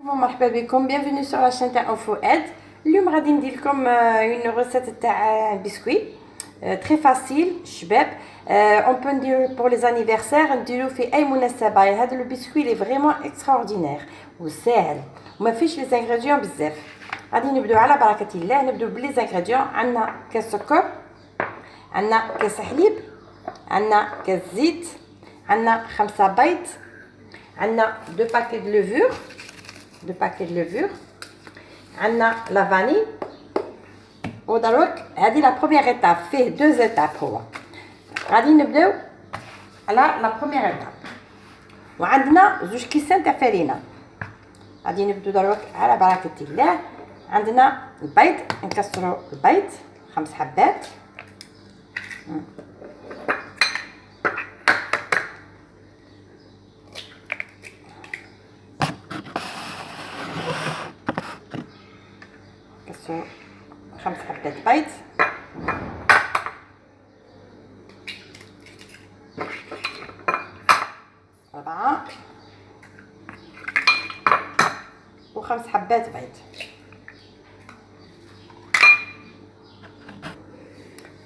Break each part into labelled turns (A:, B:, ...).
A: مرحبا بكم. bienvenue sur la chaîne تاع فؤاد. اليوم غادي ندير لكم une recette تاع بسكوي très facile شباب. on peut نديرو pour les anniversaires، نديرو في اي مناسبه. هذا لو بسكوي لي فريمون اكستراوردينير وساهل وما فيش لي زانغريديون بزاف. غادي نبداو على بركه الله. نبداو بلي زانغريديون. عندنا كاس سكر، عندنا كاس حليب، عندنا كاس زيت، عندنا 5 بيض، عندنا 2 باكي de levure، 2 باكي de levure، عندنا لا فاني. ودروك هذه لا بروميير ايتاب، فيه 2 ايتاب. هو غادي نبداو على لا بروميير ايتاب. وعندنا 2 كيسان تاع فرينه. غادي نبداو دروك على بركه الله. عندنا البيض، نكسروا البيض 5 حبات. كسروا 5 حبات بيض. أربعة و5 حبات بيض.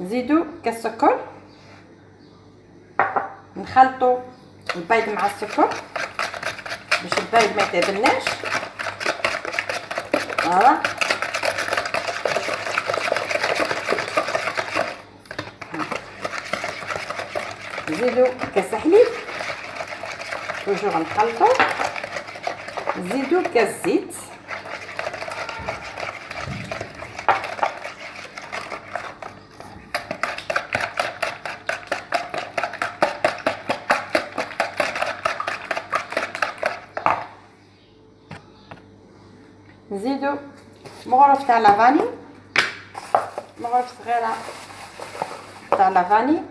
A: نزيدو كاس سكر، نخلطوا البيض مع السكر باش البيض ما يتعبناش. فوالا نزيدو كاس حليب، توجور نخلطو. نزيدو كاس زيت، نزيدو مغرف تاع لافاني، مغرف صغيره تاع لافاني.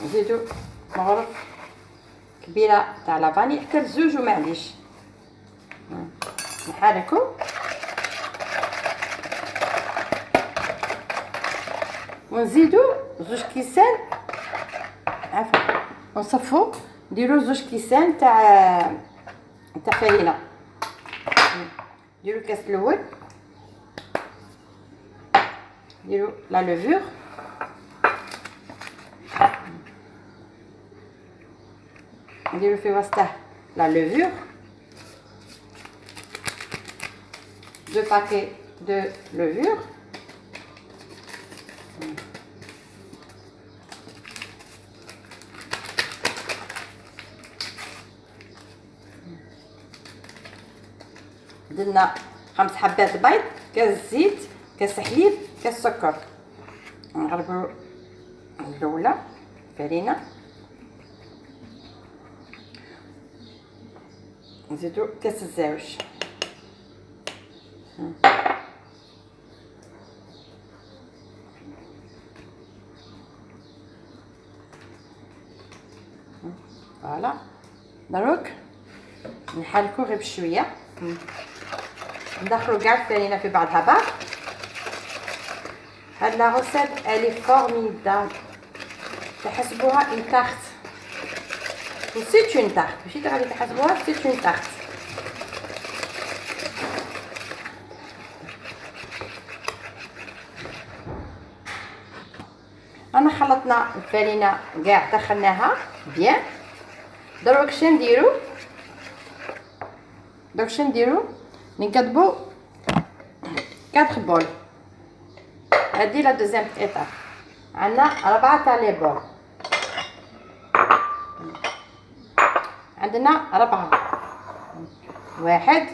A: نزيدو مغرف كبيره تاع لافاني، حتى لزوج ومعليش. نحركو ونزيدو 2 كيسان، عفوا ونصفو. نديرو 2 كيسان تاع فرينه. نديرو الكاس الاول، نديرو لا لوفور، نديرو في وسطه لا لوفور، 2 باكي de levure. درنا 5 حبات بيض، كاس زيت، كاس حليب، كاس سكر. نغربو الاولى فرينه، نزيدو كاس الزاوج. فوالا دروك نحركو غير بشويه، ندخلو كاع الفرينه في بعضها بعض. هاد لا روسيت الي فورميدابل، تحسبوها اون تارت و سيت اون تارت، ماشي غادي تحسبوها سيت اون تارت. انا خلطنا الفرينه كاع، دخلناها بيان. دروك شنديرو، نقضبو 4 بول. هادي لا دوزيام ايطاب. عندنا 4 تاع لي بول، عندنا 4، 1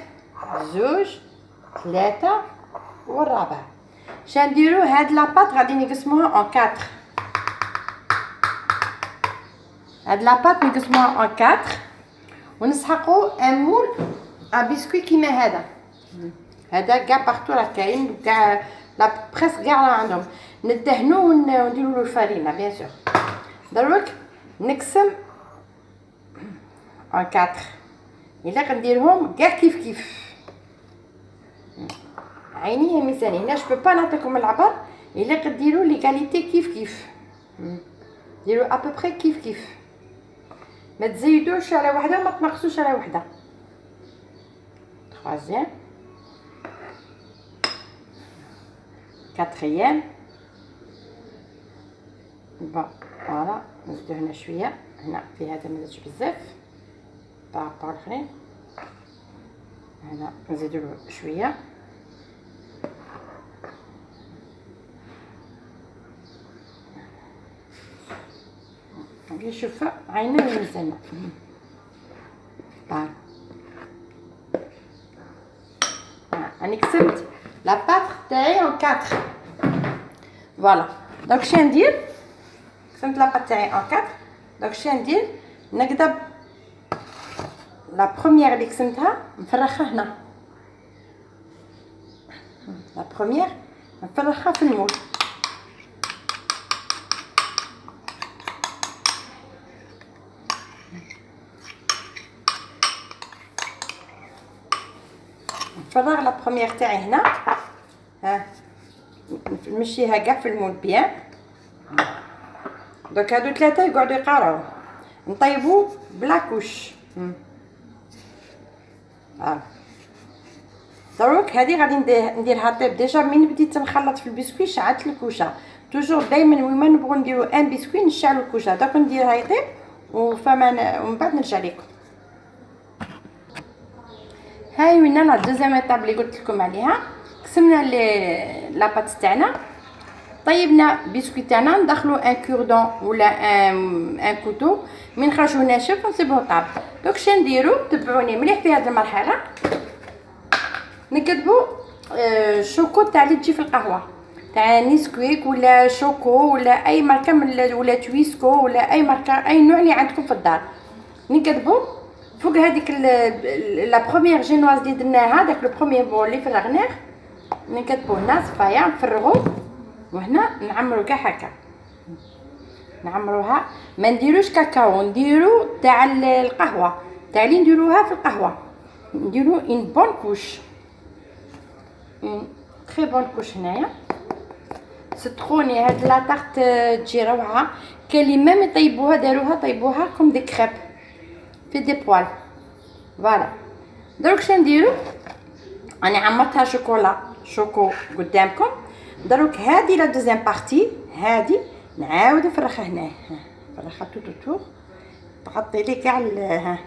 A: 2 3 والرابع. شنديرو هاد لاباط غادي نقسموها اون 4. هاد لاباط نقسموها اون 4 ونسحقو ان مول ا بسكوي كيما هذا. هذا كاع بارتو راه كاين، كاع لا بريس كاع راه عندهم. ندهنو ونديرو له الفرينه بيان سور. دروك نقسم اون 4. الا غنديرهم كاع كيف كيف. عيني يا ميزاني. هنا جو با نعطيكم العبر، الا قديروا ليغاليتي كيف كيف، ديروا ابوبري كيف كيف، ما تزيدوش على وحده وما تنقصوش على وحده. troisième quatrième. بون فوالا نزيدو هنا شويه، هنا في هذا ما زادش بزاف بارابور الاخرين، هنا نزيدو شويه. شوف عينا الميزانه راني كسبت لا باتر تاعي اون 4. فوالا دونك شنو ندير؟ كسبت لا باتر تاعي اون 4. دونك شنو ندير؟ نقدر لا بروميير اللي قسمتها نفرخها هنا، لا بروميير نفرخها في المول. نفرغ لا بروميير تاعي هنا، ها نمشيها كاع في المول بيان. دونك هادو ثلاثه يقعدوا يقارعوا، نطيبوا بلا كوش. دروك هذه غادي نديرها طيب. ديجا من بديت نخلط في البسكوي شعلت الكوشه، توجور دائما وين ما نبغوا نديروا ان بسكوي نشعلوا الكوشه. دونك نديرها يطيب ومن بعد نرجع لكم. هاي وين لا دوزيام ايطاب اللي قلت لكم عليها. قسمنا لاباط تاعنا، طيبنا بسكوي تاعنا، ندخلو ان كوردون ولا ان كوتو، من نخرجوه ناشف ونصيبوه طاب. دوك شنو نديرو؟ تبعوني مليح في هذه المرحله. نكتبوا شوكو تاع اللي تجي في القهوه تاع نيسكويك ولا شوكو ولا اي ماركه من ولا تويسكو ولا اي ماركه، اي نوع اللي عندكم في الدار. نكتبوا فوق هذيك لا بروميير جينواز اللي درناها، داك لو بروميير بول اللي فرغناه، نكتبوا هنا صفايه نفرغوا، وهنا نعمروا كاع هكا، نعمروها. ما نديروش كاكاو، نديرو تاع القهوه تاع اللي نديروها في القهوه، نديرو اون بون كوش، اون تري بون كوش. هنايا ستروني هاد لا طارت تجي روعه. كاين اللي ميم يطيبوها داروها طيبوها كوم دي كريب في دي بوال. فوالا دروك شنو نديرو؟ انا عمرتها شوكولا شوكو قدامكم. دروك هذه لا دوزيام بارتي، هذه نعاود نفرخها هنا، نفرخها تو تغطي لي كاع ها،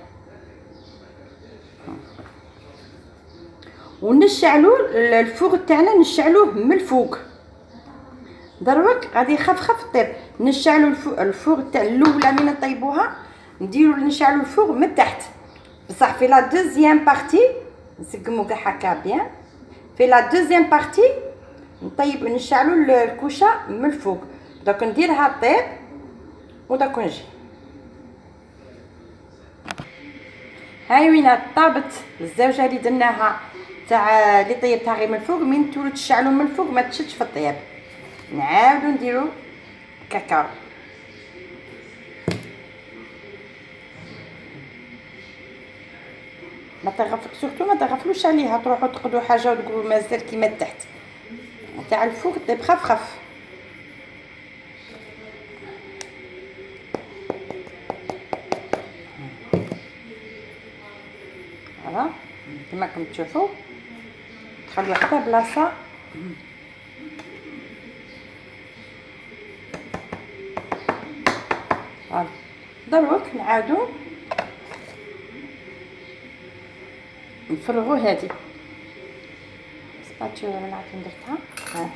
A: ونشعلو الفوغ تاعنا، نشعلوه من الفوق. دروك غادي خف طيب. نشعلو الفوغ تاع الاولى من نطيبوها، نديرو نشعلو الفوغ من تحت. بصح في لا دوزيام بارتي نسقمو كاع هكا بيان. في لا دوزيام بارتي نطيب نشعلو الكوشه من الفوق. دوك نديرها طيب ودوك نجي. هاي وين طابت الزوجه اللي درناها تاع اللي طيبتها غير من الفوق. من تولوا تشعلوا من الفوق ما تشدش في الطياب. نعاودو نديرو كاكاو. ما تغفل سورتو ما تغفلوش عليها، تروحوا تقضوا حاجه وتقولوا مازال كيما تحت تاع الفوق طيب خف. فوالا كما راكم تشوفوا تخليو حتى بلاصه. فوالا دروك نعاودو نفرغوا هذه سباتشولا من عاد درتها. ها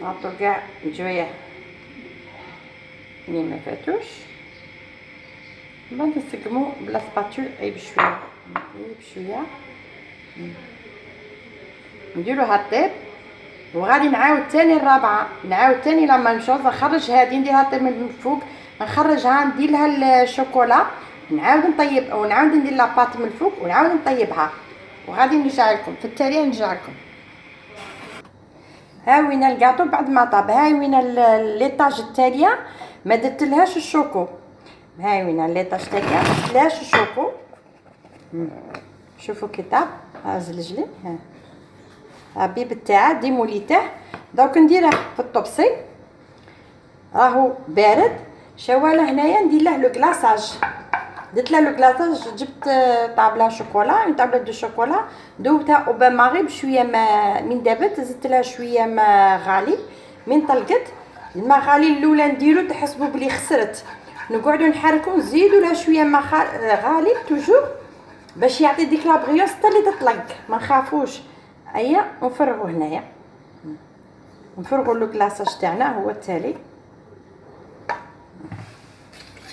A: نعطو كاع الجويه اللي ما فاتوش، بعد نسقمو بلا سباتول اي بشويه نديروها طيب. وغادي نعاود ثاني الرابعه، نعاود ثاني لما نشوف نخرج هذه نديرها طيب من الفوق. نخرجها ندير لها الشوكولا، نعاود نطيب ونعاود ندير لاباط من الفوق ونعاود نطيبها، وغادي نرجع لكم في التالي. نرجع لكم. ها وين الكاطو بعد ما طاب. ها وين ليطاج التاليه ما درتلهاش الشوكو. ها وين ليطاج التاليه ما درتلهاش الشوكو. شوفوا كي طاب. ها زلجلي. ها بيب تاعها ديموليته. دونك نديره في الطبسي راهو بارد. شواله هنايا ندير له لو كلاصاج. درت له لو كلاصاج. جبت طابله شوكولا، طابله دو شوكولا دوبتها او بان ماغي بشويه ما. من دابت زدت لها شويه ما غالي. من طلقت الماء غالي الاولى نديرو تحسبوا بلي خسرت، نقعدوا نحركوا نزيدوا لها شويه ما غالي توجور باش يعطي ديك لا بغيوس حتى اللي تطلق. ما نخافوش. ايا نفرغوا هنايا، نفرغوا لو كلاصاج تاعنا هو التالي.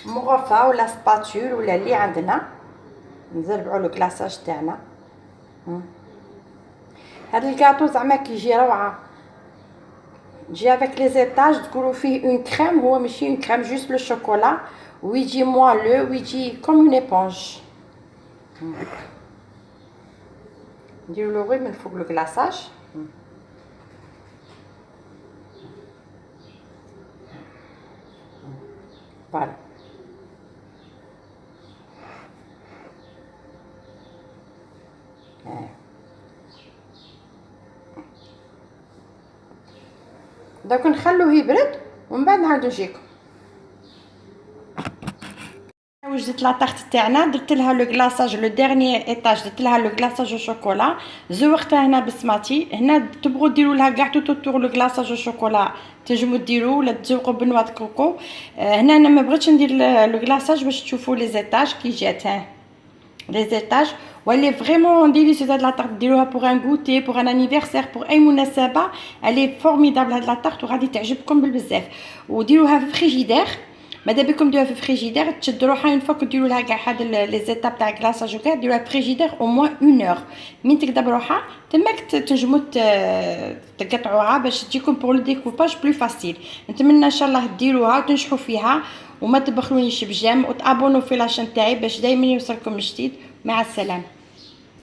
A: مغرفه ولا سباتول ولا اللي عندنا نزربعوا لو كلاصاج تاعنا. هذا الكاطو زعما كيجي روعه، جي افيك لي زيتاج تقولوا فيه اون كريم. هو ماشي اون كريم جوست لو شوكولا، ويجي موالو ويجي كوم اون ايبونج. نديرو له غير من فوق لو كلاصاج. فوالا دوك نخلوه يبرد ومن بعد نعاودو نجيكم. وجدت لا طاخت تاعنا، درت لها لو كلاصاج لو ديرني ايطاج، درت لها لو كلاصاج والشوكولا، زوقتها هنا بسماتي. هنا تبغوا ديروا لها كاع توتور لو كلاصاج والشوكولا تنجموا ديروا ولا تزوقوا بنواه كوكو. هنا انا ما بغيتش ندير لو كلاصاج باش تشوفوا لي زيتاج كي جات. لي زيتاج واللي فريمون ديليسيوس. هاد لا طارت ديروها بوغ ان غوتي بوغ ان انيفرسير بوغ اي مناسبه. الي فورميدابل هاد لا طارت وغادي تعجبكم بالبزاف. وديروها في الفريجيدير. ماذا بكم ديروها في الفريجيدير تشد روحها اون فوا ديروا لها كاع هاد لي زيتاب تاع كلاصاج وكاع ديروها في الفريجيدير او موان 1 اور. من تكذب روحها تماك تنجموا تقطعوها باش تجيكم بور لو ديكوباج بلو فاسيل. نتمنى ان شاء الله ديروها وتنجحوا فيها وما تبخلونيش بجام وتابونوا في لاشين تاعي باش دائما يوصلكم جديد. مع السلامه.